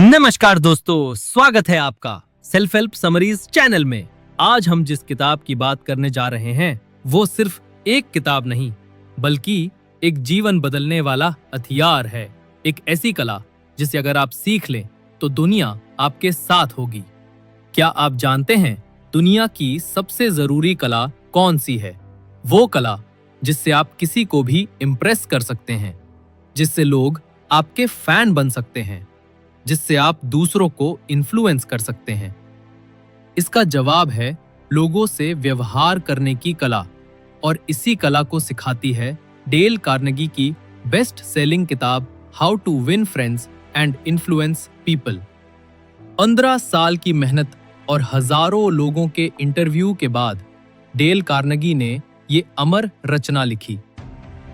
नमस्कार दोस्तों, स्वागत है आपका सेल्फ हेल्प समरीज चैनल में। आज हम जिस किताब की बात करने जा रहे हैं वो सिर्फ एक किताब नहीं बल्कि एक जीवन बदलने वाला हथियार है। एक ऐसी कला जिसे अगर आप सीख लें तो दुनिया आपके साथ होगी। क्या आप जानते हैं दुनिया की सबसे जरूरी कला कौन सी है? वो कला जिससे आप किसी को भी इम्प्रेस कर सकते हैं, जिससे लोग आपके फैन बन सकते हैं, जिससे आप दूसरों को इन्फ्लुएंस कर सकते हैं। इसका जवाब है लोगों से व्यवहार करने की कला, और इसी कला को सिखाती है डेल कार्नेगी की बेस्ट सेलिंग किताब how to win friends and influence people. 15 साल की मेहनत और हजारों लोगों के इंटरव्यू के बाद डेल कार्नेगी ने ये अमर रचना लिखी।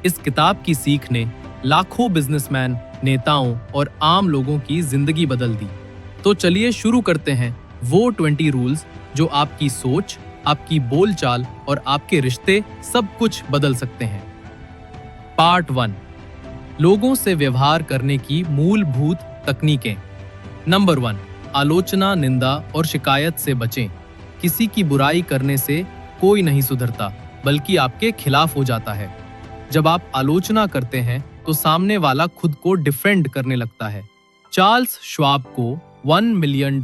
इस किताब की सीख ने लाखों बिजनेसमैन, नेताओं और आम लोगों की जिंदगी बदल दी। तो चलिए शुरू करते हैं वो 20 रूल्स जो आपकी सोच, आपकी बोलचाल और आपके रिश्ते सब कुछ बदल सकते हैं। पार्ट 1, लोगों से व्यवहार करने की मूलभूत तकनीकें। नंबर 1, आलोचना, निंदा और शिकायत से बचें। किसी की बुराई करने से कोई नहीं सुधरता बल्कि आपके खिलाफ हो जाता है। जब आप आलोचना करते हैं तो सामने वाला खुद को डिफेंड करने लगता है। चार्ल्स श्वाब को $1 मिलियन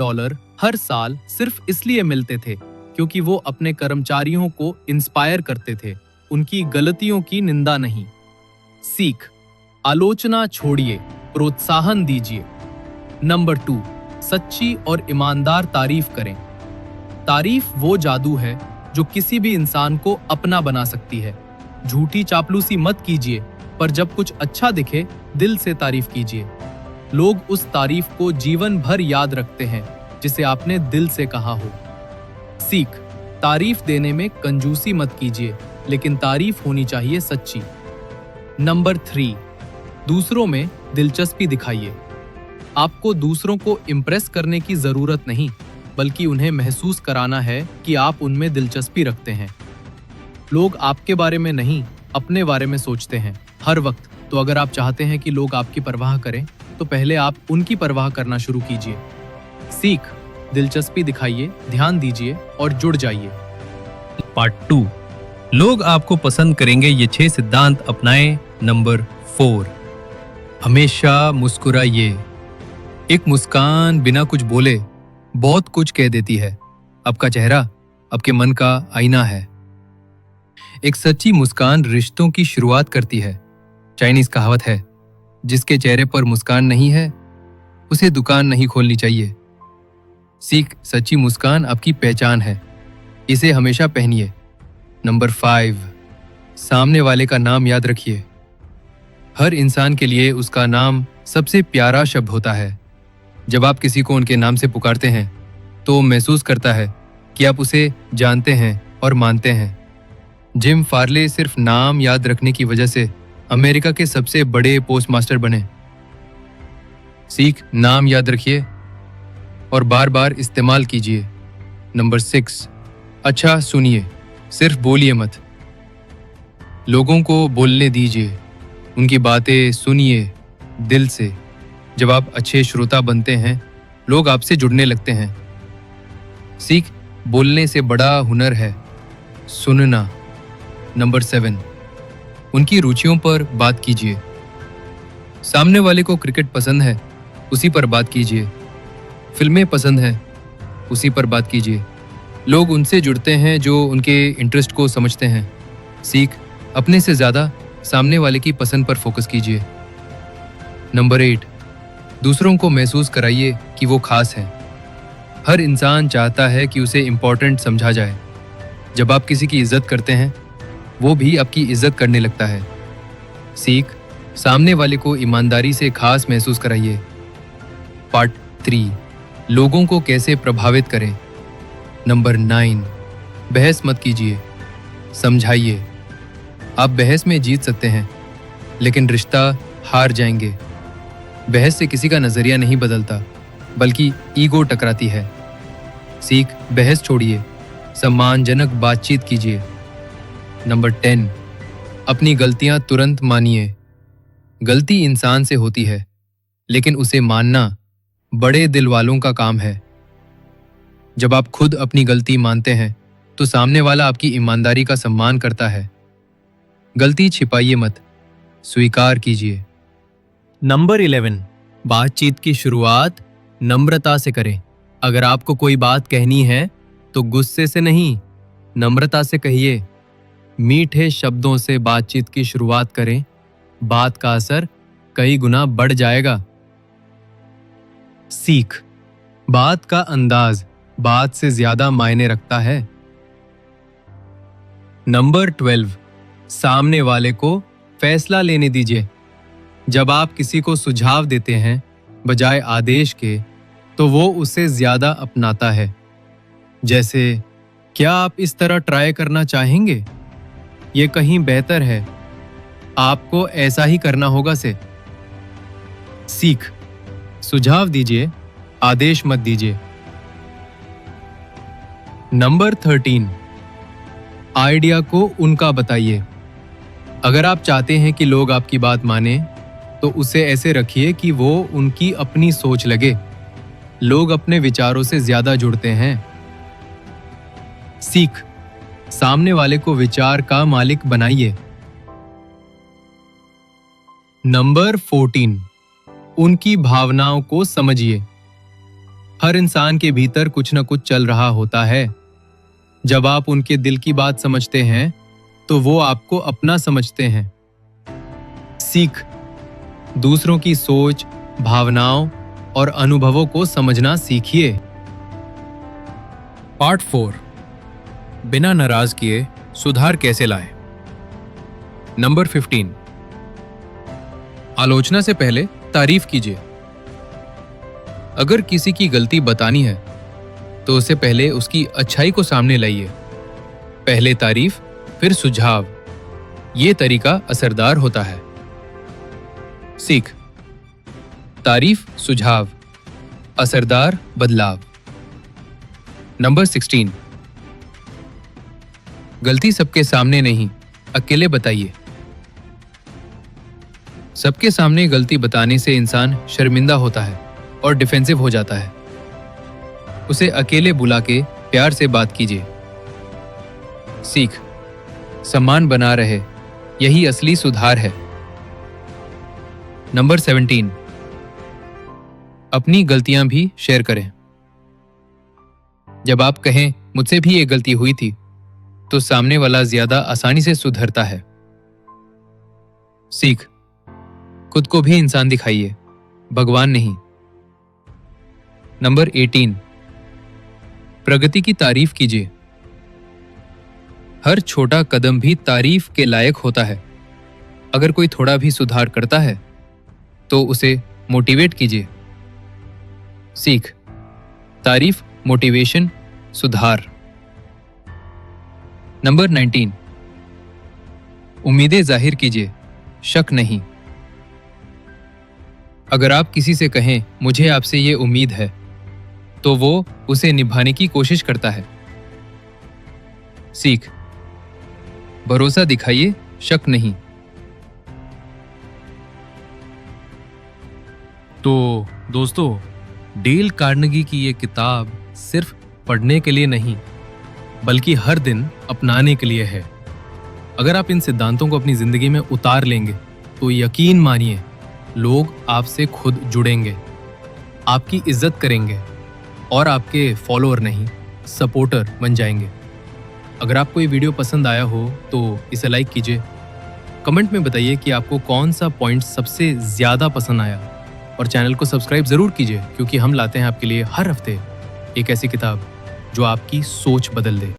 हर साल सिर्फ इसलिए मिलते थे क्योंकि वो अपने कर्मचारियों को इंस्पायर करते थे, उनकी गलतियों की निंदा नहीं। सीख, आलोचना छोड़िए, प्रोत्साहन दीजिए। नंबर 2, सच्ची और ईमानदार तारीफ करें। तारीफ वो जादू है जो किसी भी इंसान को अपना बना सकती है। झूठी चापलूसी मत कीजिए, पर जब कुछ अच्छा दिखे दिल से तारीफ कीजिए। लोग उस तारीफ को जीवन भर याद रखते हैं जिसे आपने दिल से कहा हो। सीख, तारीफ देने में कंजूसी मत कीजिए, लेकिन तारीफ होनी चाहिए सच्ची। नंबर 3, दूसरों में दिलचस्पी दिखाइए। आपको दूसरों को इम्प्रेस करने की जरूरत नहीं, बल्कि उन्हें महसूस कराना है कि आप उनमें दिलचस्पी रखते हैं। लोग आपके बारे में नहीं, अपने बारे में सोचते हैं हर वक्त। तो अगर आप चाहते हैं कि लोग आपकी परवाह करें तो पहले आप उनकी परवाह करना शुरू कीजिए। सीख, दिलचस्पी दिखाइए, ध्यान दीजिए और जुड़ जाइए। पार्ट 2, लोग आपको पसंद करेंगे, ये 6 सिद्धांत अपनाएं। नंबर 4, हमेशा मुस्कुराइए। एक मुस्कान बिना कुछ बोले बहुत कुछ कह देती है। आपका चेहरा आपके मन का आईना है। एक सच्ची मुस्कान रिश्तों की शुरुआत करती है। चाइनीज कहावत है, जिसके चेहरे पर मुस्कान नहीं है उसे दुकान नहीं खोलनी चाहिए। सीख, सच्ची मुस्कान आपकी पहचान है, इसे हमेशा पहनिए। नंबर 5, सामने वाले का नाम याद रखिए। हर इंसान के लिए उसका नाम सबसे प्यारा शब्द होता है। जब आप किसी को उनके नाम से पुकारते हैं तो वो महसूस करता है कि आप उसे जानते हैं और मानते हैं। जिम फार्ले सिर्फ नाम याद रखने की वजह से अमेरिका के सबसे बड़े पोस्टमास्टर बने। सीख, नाम याद रखिए और बार बार इस्तेमाल कीजिए। नंबर 6, अच्छा सुनिए, सिर्फ बोलिए मत। लोगों को बोलने दीजिए, उनकी बातें सुनिए दिल से। जब आप अच्छे श्रोता बनते हैं लोग आपसे जुड़ने लगते हैं। सीख, बोलने से बड़ा हुनर है सुनना। नंबर 7, उनकी रुचियों पर बात कीजिए। सामने वाले को क्रिकेट पसंद है, उसी पर बात कीजिए। फिल्में पसंद है, उसी पर बात कीजिए। लोग उनसे जुड़ते हैं जो उनके इंटरेस्ट को समझते हैं। सीख, अपने से ज़्यादा सामने वाले की पसंद पर फोकस कीजिए। नंबर 8, दूसरों को महसूस कराइए कि वो खास हैं। हर इंसान चाहता है कि उसे इम्पोर्टेंट समझा जाए। जब आप किसी की इज्जत करते हैं वो भी आपकी इज्जत करने लगता है। सीख, सामने वाले को ईमानदारी से खास महसूस कराइए। पार्ट 3, लोगों को कैसे प्रभावित करें। नंबर 9, बहस मत कीजिए, समझाइए। आप बहस में जीत सकते हैं लेकिन रिश्ता हार जाएंगे। बहस से किसी का नजरिया नहीं बदलता बल्कि ईगो टकराती है। सीख, बहस छोड़िए, सम्मानजनक बातचीत कीजिए। नंबर 10, अपनी गलतियां तुरंत मानिए। गलती इंसान से होती है लेकिन उसे मानना बड़े दिल वालों का काम है। जब आप खुद अपनी गलती मानते हैं तो सामने वाला आपकी ईमानदारी का सम्मान करता है। गलती छिपाइए मत, स्वीकार कीजिए। नंबर 11, बातचीत की शुरुआत नम्रता से करें। अगर आपको कोई बात कहनी है तो गुस्से से नहीं, नम्रता से कहिए। मीठे शब्दों से बातचीत की शुरुआत करें, बात का असर कई गुना बढ़ जाएगा। सीख, बात का अंदाज बात से ज्यादा मायने रखता है। नंबर 12, सामने वाले को फैसला लेने दीजिए। जब आप किसी को सुझाव देते हैं बजाय आदेश के तो वो उसे ज्यादा अपनाता है। जैसे, क्या आप इस तरह ट्राई करना चाहेंगे? ये कहीं बेहतर है, आपको ऐसा ही करना होगा से। सीख, सुझाव दीजिए, आदेश मत दीजिए। नंबर 13, आइडिया को उनका बताइए। अगर आप चाहते हैं कि लोग आपकी बात माने तो उसे ऐसे रखिए कि वो उनकी अपनी सोच लगे। लोग अपने विचारों से ज्यादा जुड़ते हैं। सीख, सामने वाले को विचार का मालिक बनाइए। नंबर 14, उनकी भावनाओं को समझिए। हर इंसान के भीतर कुछ न कुछ चल रहा होता है। जब आप उनके दिल की बात समझते हैं तो वो आपको अपना समझते हैं। सीख, दूसरों की सोच, भावनाओं और अनुभवों को समझना सीखिए। पार्ट 4, बिना नाराज किए सुधार कैसे लाएं। नंबर 15, आलोचना से पहले तारीफ कीजिए। अगर किसी की गलती बतानी है तो उससे पहले उसकी अच्छाई को सामने लाइए। पहले तारीफ फिर सुझाव, ये तरीका असरदार होता है। सीख, तारीफ सुझाव, असरदार बदलाव। नंबर 16, गलती सबके सामने नहीं, अकेले बताइए। सबके सामने गलती बताने से इंसान शर्मिंदा होता है और डिफेंसिव हो जाता है। उसे अकेले बुला के प्यार से बात कीजिए। सीख, सम्मान बना रहे, यही असली सुधार है। नंबर 17, अपनी गलतियां भी शेयर करें। जब आप कहें मुझसे भी एक गलती हुई थी तो सामने वाला ज्यादा आसानी से सुधरता है। सीख, खुद को भी इंसान दिखाइए, भगवान नहीं। नंबर 18, प्रगति की तारीफ कीजिए। हर छोटा कदम भी तारीफ के लायक होता है। अगर कोई थोड़ा भी सुधार करता है तो उसे मोटिवेट कीजिए। सीख, तारीफ, मोटिवेशन, सुधार। नंबर 19, उम्मीदें जाहिर कीजिए, शक नहीं। अगर आप किसी से कहें मुझे आपसे ये उम्मीद है तो वो उसे निभाने की कोशिश करता है। सीख, भरोसा दिखाइए, शक नहीं। तो दोस्तों, डेल कार्नेगी की ये किताब सिर्फ पढ़ने के लिए नहीं बल्कि हर दिन अपनाने के लिए है। अगर आप इन सिद्धांतों को अपनी जिंदगी में उतार लेंगे तो यकीन मानिए लोग आपसे खुद जुड़ेंगे, आपकी इज्जत करेंगे और आपके फॉलोअर नहीं सपोर्टर बन जाएंगे। अगर आपको ये वीडियो पसंद आया हो तो इसे लाइक कीजिए। कमेंट में बताइए कि आपको कौन सा पॉइंट सबसे ज़्यादा पसंद आया और चैनल को सब्सक्राइब ज़रूर कीजिए क्योंकि हम लाते हैं आपके लिए हर हफ्ते एक ऐसी किताब जो आपकी सोच बदल दे।